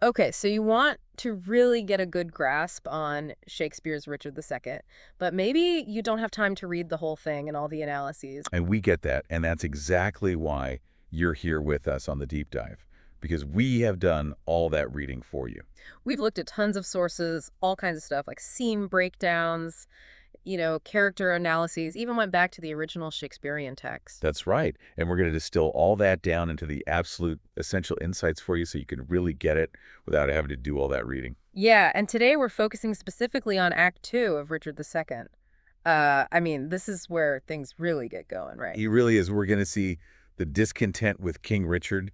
Okay, so you want to really get a good grasp on Shakespeare's Richard II, but maybe you don't have time to read the whole thing and all the analyses. And we get that, and that's exactly why you're here with us on the deep dive, because we have done all that reading for you. We've looked at tons of sources, all kinds of stuff like scene breakdowns, character analyses, even went back to the original Shakespearean text. That's right. And we're going to distill all that down into the absolute essential insights for you so you can really get it without having to do all that reading. Yeah, and today we're focusing specifically on Act Two of Richard II. I mean, this is where things really get going, right? He really is. We're going to see the discontent with King Richard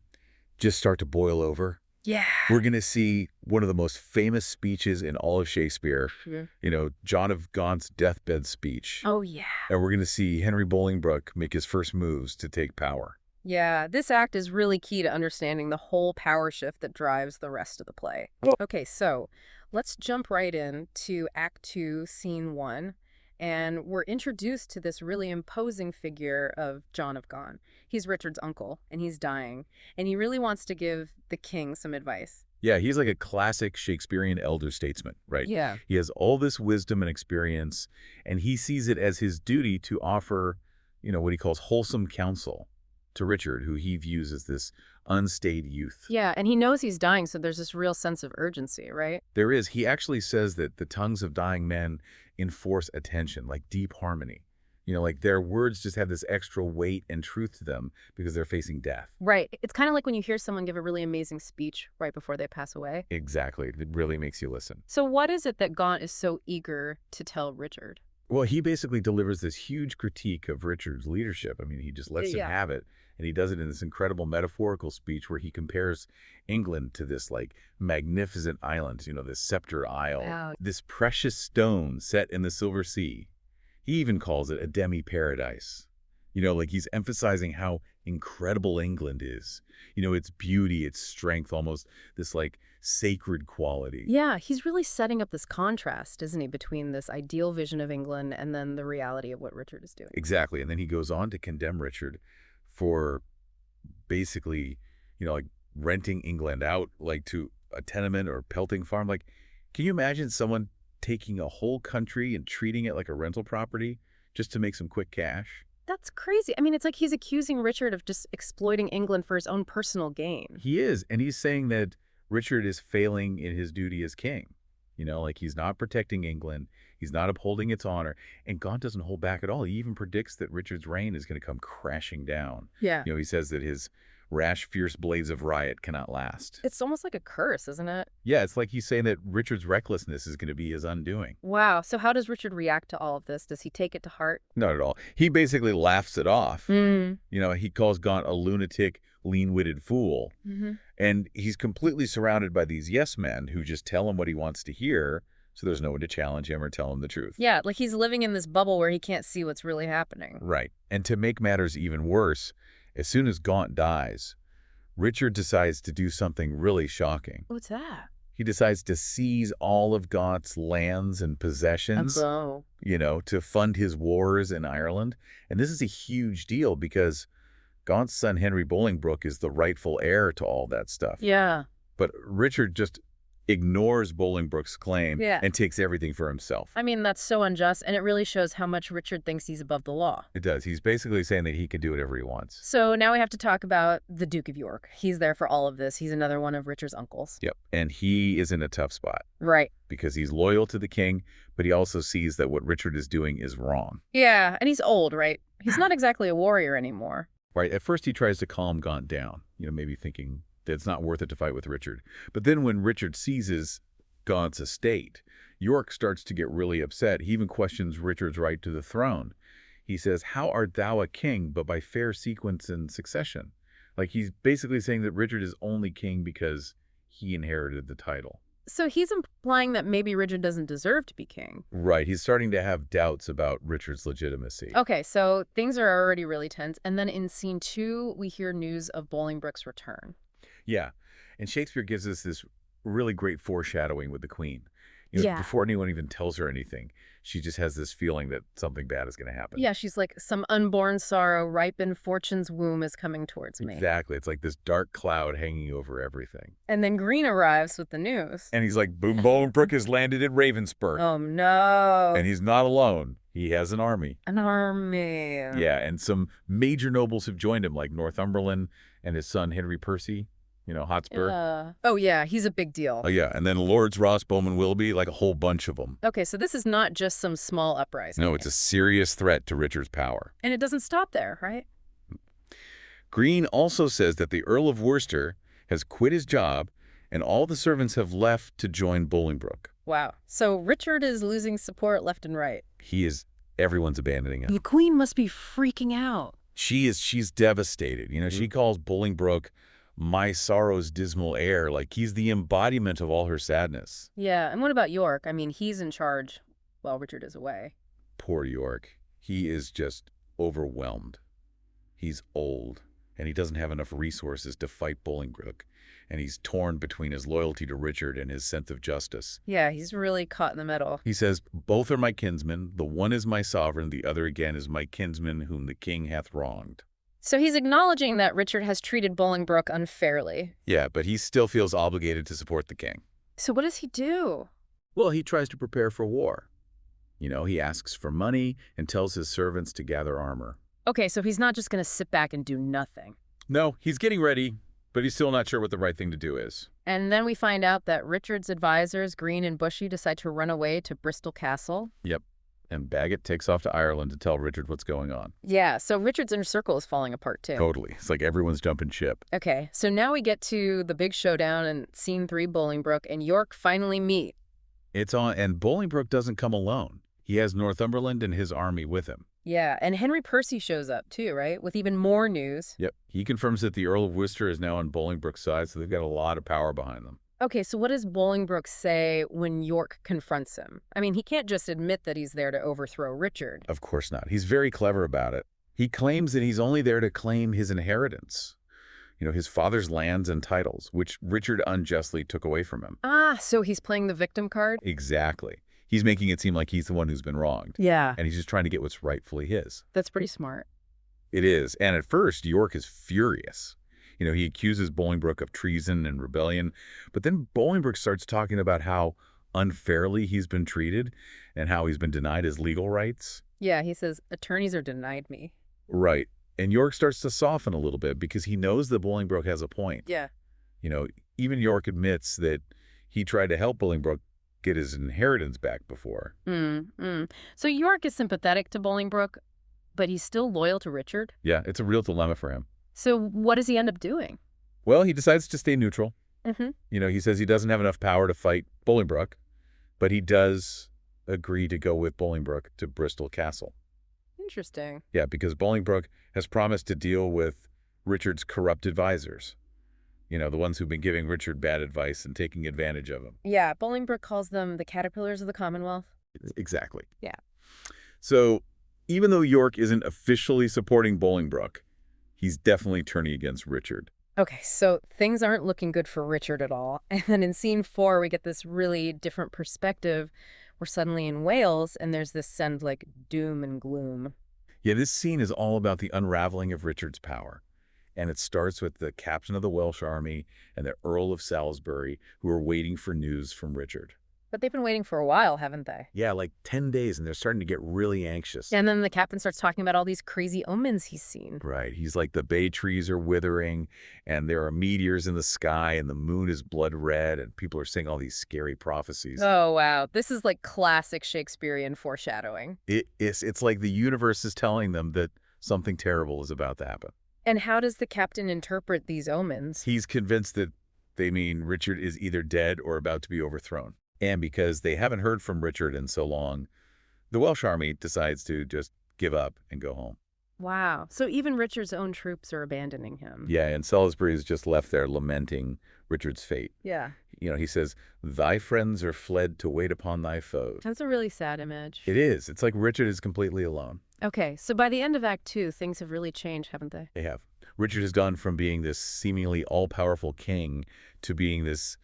just start to boil over. Yeah. We're going to see one of the most famous speeches in all of Shakespeare, Sure. John of Gaunt's deathbed speech. Oh, yeah. And we're going to see Henry Bolingbroke make his first moves to take power. Yeah, this act is really key to understanding the whole power shift that drives the rest of the play. Well- Okay, so let's jump right in to Act 2, Scene 1. And we're introduced to this really imposing figure of John of Gaunt. He's Richard's uncle, and he's dying. And he really wants to give the king some advice. Yeah, he's like a classic Shakespearean elder statesman, right? Yeah. He has all this wisdom and experience, and he sees it as his duty to offer, what he calls wholesome counsel to Richard, who he views as this unstayed youth. Yeah, and he knows he's dying, so there's this real sense of urgency, right? There is. He actually says that the tongues of dying men enforce attention, like deep harmony. Like their words just have this extra weight and truth to them because they're facing death. Right. It's kind of like when you hear someone give a really amazing speech right before they pass away. Exactly. It really makes you listen. So what is it that Gaunt is so eager to tell Richard? Well, he basically delivers this huge critique of Richard's leadership. I mean, he just lets him Yeah. have it. And he does it in this incredible metaphorical speech where he compares England to this magnificent island, this scepter isle, Wow. this precious stone set in the silver sea. He even calls it a demi-paradise. He's emphasizing how incredible England is. Its beauty, its strength, almost this sacred quality. Yeah, he's really setting up this contrast, isn't he, between this ideal vision of England and then the reality of what Richard is doing. Exactly. And then he goes on to condemn Richard for basically, renting England out to a tenement or pelting farm. Can you imagine someone taking a whole country and treating it like a rental property just to make some quick cash? That's crazy. I mean, it's like he's accusing Richard of just exploiting England for his own personal gain. He is. And he's saying that Richard is failing in his duty as king. He's not protecting England. He's not upholding its honor. And Gaunt doesn't hold back at all. He even predicts that Richard's reign is going to come crashing down. Yeah. He says that his rash, fierce blaze of riot cannot last. It's almost like a curse, isn't it? Yeah, it's like he's saying that Richard's recklessness is going to be his undoing. Wow. So how does Richard react to all of this? Does he take it to heart? Not at all. He basically laughs it off. Mm. He calls Gaunt a lunatic, lean-witted fool. Mm-hmm. And he's completely surrounded by these yes men who just tell him what he wants to hear, so there's no one to challenge him or tell him the truth. Yeah, like he's living in this bubble where he can't see what's really happening. Right. And to make matters even worse, as soon as Gaunt dies, Richard decides to do something really shocking. What's that? He decides to seize all of Gaunt's lands and possessions, Oh. to fund his wars in Ireland. And this is a huge deal because Gaunt's son, Henry Bolingbroke, is the rightful heir to all that stuff. Yeah. But Richard just ignores Bolingbroke's claim Yeah. and takes everything for himself. I mean, that's so unjust, and it really shows how much Richard thinks he's above the law. It does. He's basically saying that he can do whatever he wants. So now we have to talk about the Duke of York. He's there for all of this. He's another one of Richard's uncles. Yep. And he is in a tough spot Right. because he's loyal to the king, but he also sees that what Richard is doing is wrong. Yeah, and he's old, right? He's not exactly a warrior anymore. Right. At first, he tries to calm Gaunt down, maybe thinking that it's not worth it to fight with Richard. But then when Richard seizes Gaunt's estate, York starts to get really upset. He even questions Richard's right to the throne. He says, "How art thou a king, but by fair sequence and succession?" He's basically saying that Richard is only king because he inherited the title. So he's implying that maybe Richard doesn't deserve to be king. Right. He's starting to have doubts about Richard's legitimacy. Okay, so things are already really tense. And then in scene 2, we hear news of Bolingbroke's return. Yeah. And Shakespeare gives us this really great foreshadowing with the queen. Yeah. Before anyone even tells her anything, she just has this feeling that something bad is going to happen. Yeah, she's like, some unborn sorrow, ripe in fortune's womb is coming towards me. Exactly. It's like this dark cloud hanging over everything. And then Green arrives with the news. And he's like, Bolingbroke has landed at Ravensburg. Oh, no. And he's not alone. He has an army. An army. Yeah, and some major nobles have joined him, like Northumberland and his son Henry Percy, Hotspur. Oh, yeah, he's a big deal. Oh, yeah, and then Lords Ross, Bowman, Willoughby, like a whole bunch of them. Okay, so this is not just some small uprising. No, it's a serious threat to Richard's power. And it doesn't stop there, right? Green also says that the Earl of Worcester has quit his job and all the servants have left to join Bolingbroke. Wow. So Richard is losing support left and right. Everyone's abandoning him. The Queen must be freaking out. She's devastated. She calls Bolingbroke my sorrow's dismal heir, like he's the embodiment of all her sadness. Yeah, and what about York? I mean, he's in charge while Richard is away. Poor York. He is just overwhelmed. He's old, and he doesn't have enough resources to fight Bolingbroke, and he's torn between his loyalty to Richard and his sense of justice. Yeah, he's really caught in the middle. He says, both are my kinsmen, the one is my sovereign, the other again is my kinsman whom the king hath wronged. So he's acknowledging that Richard has treated Bolingbroke unfairly. Yeah, but he still feels obligated to support the king. So what does he do? Well, he tries to prepare for war. He asks for money and tells his servants to gather armor. Okay, so he's not just going to sit back and do nothing. No, he's getting ready, but he's still not sure what the right thing to do is. And then we find out that Richard's advisors, Green and Bushy, decide to run away to Bristol Castle. Yep. And Bagot takes off to Ireland to tell Richard what's going on. Yeah, so Richard's inner circle is falling apart too. Totally. It's like everyone's jumping ship. Okay, so now we get to the big showdown in Scene 3, Bolingbroke and York finally meet. It's on, and Bolingbroke doesn't come alone. He has Northumberland and his army with him. Yeah, and Henry Percy shows up too, right? With even more news. Yep. He confirms that the Earl of Worcester is now on Bolingbroke's side, so they've got a lot of power behind them. Okay, so what does Bolingbroke say when York confronts him? I mean, he can't just admit that he's there to overthrow Richard. Of course not. He's very clever about it. He claims that he's only there to claim his inheritance. His father's lands and titles, which Richard unjustly took away from him. Ah, so he's playing the victim card? Exactly. He's making it seem like he's the one who's been wronged. Yeah. And he's just trying to get what's rightfully his. That's pretty smart. It is. And at first, York is furious. He accuses Bolingbroke of treason and rebellion, but then Bolingbroke starts talking about how unfairly he's been treated and how he's been denied his legal rights. Yeah, he says, attorneys are denied me. Right. And York starts to soften a little bit because he knows that Bolingbroke has a point. Yeah. Even York admits that he tried to help Bolingbroke get his inheritance back before. So York is sympathetic to Bolingbroke, but he's still loyal to Richard? Yeah, it's a real dilemma for him. So what does he end up doing? Well, he decides to stay neutral. Mm-hmm. He says he doesn't have enough power to fight Bolingbroke, but he does agree to go with Bolingbroke to Bristol Castle. Interesting. Yeah, because Bolingbroke has promised to deal with Richard's corrupt advisors. The ones who've been giving Richard bad advice and taking advantage of him. Yeah, Bolingbroke calls them the caterpillars of the Commonwealth. Exactly. Yeah. So even though York isn't officially supporting Bolingbroke, he's definitely turning against Richard. Okay, so things aren't looking good for Richard at all. And then in Scene 4, we get this really different perspective. We're suddenly in Wales, and there's this sense like doom and gloom. Yeah, this scene is all about the unraveling of Richard's power. And it starts with the captain of the Welsh army and the Earl of Salisbury, who are waiting for news from Richard. But they've been waiting for a while, haven't they? Yeah, like 10 days, and they're starting to get really anxious. And then the captain starts talking about all these crazy omens he's seen. Right. He's like, the bay trees are withering, and there are meteors in the sky, and the moon is blood red, and people are saying all these scary prophecies. Oh, wow. This is like classic Shakespearean foreshadowing. It's like the universe is telling them that something terrible is about to happen. And how does the captain interpret these omens? He's convinced that they mean Richard is either dead or about to be overthrown. And because they haven't heard from Richard in so long, the Welsh army decides to just give up and go home. Wow. So even Richard's own troops are abandoning him. Yeah, and Salisbury is just left there lamenting Richard's fate. Yeah. He says, thy friends are fled to wait upon thy foes. That's a really sad image. It is. It's like Richard is completely alone. Okay, so by the end of Act 2, things have really changed, haven't they? They have. Richard has gone from being this seemingly all-powerful king to being this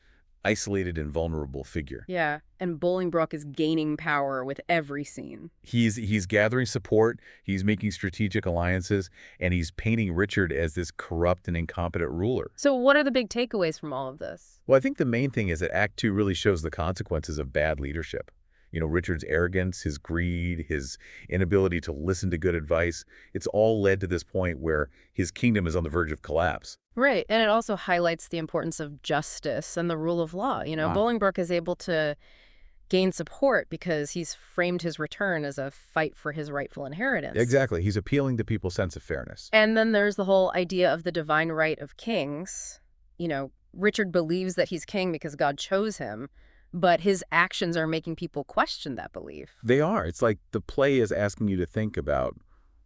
isolated and vulnerable figure. Yeah, and Bolingbroke is gaining power with every scene. He's gathering support, he's making strategic alliances, and he's painting Richard as this corrupt and incompetent ruler. So what are the big takeaways from all of this? Well, I think the main thing is that Act 2 really shows the consequences of bad leadership. Richard's arrogance, his greed, his inability to listen to good advice, it's all led to this point where his kingdom is on the verge of collapse. Right, and it also highlights the importance of justice and the rule of law. Wow. Bolingbroke is able to gain support because he's framed his return as a fight for his rightful inheritance. Exactly. He's appealing to people's sense of fairness. And then there's the whole idea of the divine right of kings. Richard believes that he's king because God chose him, but his actions are making people question that belief. They are. It's like the play is asking you to think about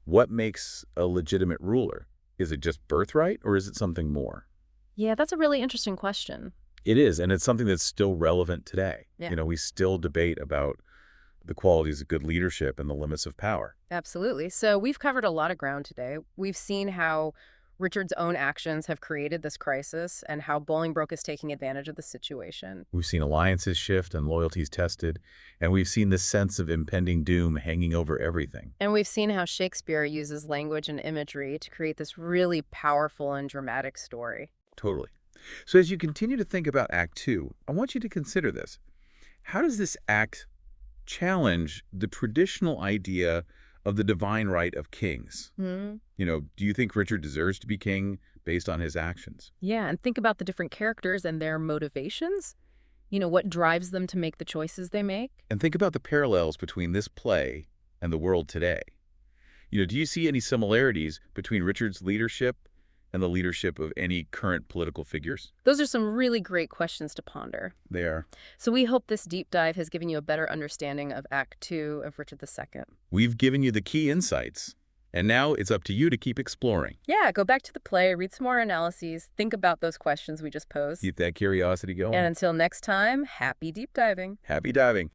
what makes a legitimate ruler. Is it just birthright or is it something more? Yeah, that's a really interesting question. It is, and it's something that's still relevant today. Yeah. We still debate about the qualities of good leadership and the limits of power. Absolutely. So we've covered a lot of ground today. We've seen how Richard's own actions have created this crisis and how Bolingbroke is taking advantage of the situation. We've seen alliances shift and loyalties tested, and we've seen this sense of impending doom hanging over everything. And we've seen how Shakespeare uses language and imagery to create this really powerful and dramatic story. Totally. So as you continue to think about Act 2, I want you to consider this. How does this act challenge the traditional idea of the divine right of kings? Hmm. Do you think Richard deserves to be king based on his actions? Yeah, and think about the different characters and their motivations. What drives them to make the choices they make? And think about the parallels between this play and the world today. Do you see any similarities between Richard's leadership and the leadership of any current political figures? Those are some really great questions to ponder. They are. So we hope this deep dive has given you a better understanding of Act 2 of Richard II. We've given you the key insights, and now it's up to you to keep exploring. Yeah, go back to the play, read some more analyses, think about those questions we just posed. Keep that curiosity going. And until next time, happy deep diving. Happy diving.